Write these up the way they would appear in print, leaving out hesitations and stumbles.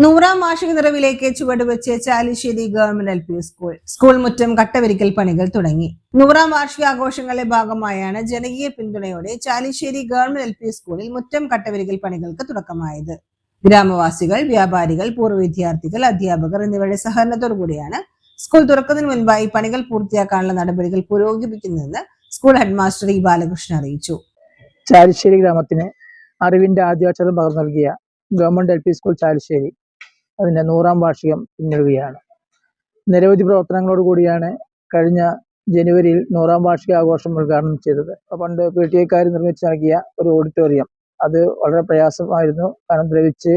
100ാം വാർഷിക നിറവിലേക്ക് ചുവടുവെച്ച് Chalissery government LP school മുറ്റം കട്ടവിരിക്കൽ പണികൾ തുടങ്ങി. 100ാം വാർഷികാഘോഷങ്ങളുടെ ഭാഗമായാണ് ജനകീയ പിന്തുണയോടെ ചാലിശ്ശേരി ഗവൺമെന്റ് LP സ്കൂളിൽ മുറ്റം കട്ടവിരിക്കൽ പണികൾക്ക് തുടക്കമായത്. ഗ്രാമവാസികൾ, വ്യാപാരികൾ, പൂർവ്വ വിദ്യാർത്ഥികൾ, അധ്യാപകർ എന്നിവരുടെ സഹകരണത്തോടുകൂടിയാണ് സ്കൂൾ തുറക്കുന്നതിന് മുൻപായി പണികൾ പൂർത്തിയാക്കാനുള്ള നടപടികൾ പുരോഗമിക്കുന്നതെന്ന് സ്കൂൾ ഹെഡ്മാസ്റ്റർ ഇ ബാലകൃഷ്ണൻ അറിയിച്ചു. ചാലിശ്ശേരി ഗ്രാമത്തിന് അറിവിന്റെ ആദ്യാക്ഷരം പകർന്നു നൽകിയ ഗവൺമെന്റ് LP സ്കൂൾ ചാലിശ്ശേരി അതിന്റെ 100ാം വാർഷികം പിന്നിടുകയാണ്. നിരവധി പ്രവർത്തനങ്ങളോട് കൂടിയാണ് കഴിഞ്ഞ ജനുവരിയിൽ 100ാം വാർഷിക ആഘോഷം ഉദ്ഘാടനം ചെയ്തത്. പണ്ട് PTA നിർമ്മിച്ചു നൽകിയ ഒരു ഓഡിറ്റോറിയം അത് വളരെ പ്രയാസമായിരുന്നു. കാരണം ദ്രവിച്ച്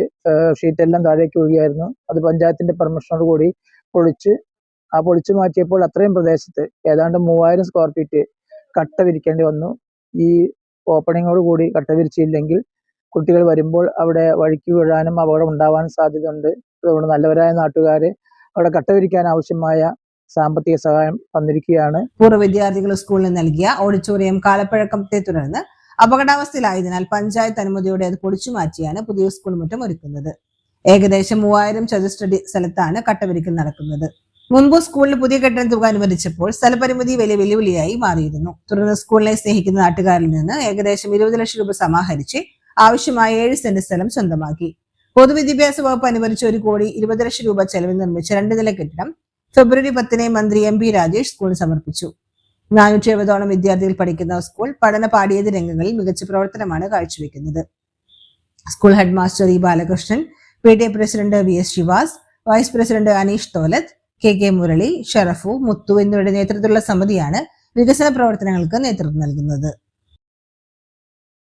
ഷീറ്റെല്ലാം താഴേക്ക് ഒഴുകിയായിരുന്നു. അത് പഞ്ചായത്തിന്റെ പെർമിഷനോട് കൂടി പൊളിച്ചു മാറ്റിയപ്പോൾ അത്രയും പ്രദേശത്ത് ഏതാണ്ട് 3000 സ്ക്വയർ ഫീറ്റ് കട്ട വിരിക്കേണ്ടി വന്നു. ഈ ഓപ്പണിങ്ങോട് കൂടി കട്ട വിരിച്ചില്ലെങ്കിൽ കുട്ടികൾ വരുമ്പോൾ അവിടെ വഴുക്കി വീഴാനും അപകടം ഉണ്ടാവാനും സാധ്യതയുണ്ട്. അതുകൊണ്ട് നല്ലവരായ നാട്ടുകാർ അവിടെ കട്ടവിരിക്കാൻ ആവശ്യമായ സാമ്പത്തിക സഹായം തന്നിരിക്കുകയാണ്. പൂർവ്വ വിദ്യാർത്ഥികൾ സ്കൂളിന് നൽകിയ ഓഡിറ്റോറിയം കാലപ്പഴക്കത്തെ തുടർന്ന് അപകടാവസ്ഥയിലായതിനാൽ പഞ്ചായത്ത് അനുമതിയോടെ അത് പൊളിച്ചു മാറ്റിയാണ് പുതിയ സ്കൂൾ മുറ്റം ഒരുക്കുന്നത്. ഏകദേശം 3000 ചതുരശ്രടി സ്ഥലത്താണ് കട്ടവിരിക്കൽ നടക്കുന്നത്. മുൻപ് സ്കൂളിന് പുതിയ കെട്ടിടം തുക അനുവദിച്ചപ്പോൾ സ്ഥലപരിമിതി വലിയ വെല്ലുവിളിയായി മാറിയിരുന്നു. തുടർന്ന് സ്കൂളിനെ സ്നേഹിക്കുന്ന നാട്ടുകാരിൽ നിന്ന് ഏകദേശം 20 ലക്ഷം രൂപ സമാഹരിച്ച് ആവശ്യമായ 7 സെന്റ് സ്ഥലം സ്വന്തമാക്കി. പൊതുവിദ്യാഭ്യാസ വകുപ്പ് അനുവദിച്ച 1,20 ലക്ഷം രൂപ ചെലവിൽ നിർമ്മിച്ച 2 നില കെട്ടിടം ഫെബ്രുവരി 10 മന്ത്രി MP രാജേഷ് സ്കൂളിന് സമർപ്പിച്ചു. 470ഓളം വിദ്യാർത്ഥികൾ പഠിക്കുന്ന സ്കൂൾ പഠന പാഠ്യേതര രംഗങ്ങളിൽ മികച്ച പ്രവർത്തനമാണ് കാഴ്ചവെക്കുന്നത്. School headmaster E Balakrishnan, PTA president VS Sivas, vice president Aneesh Tholath, KK Murali, Sharafu, Muthu എന്നിവരുടെ നേതൃത്വത്തിലുള്ള സമിതിയാണ് വികസന പ്രവർത്തനങ്ങൾക്ക് നേതൃത്വം നൽകുന്നത്.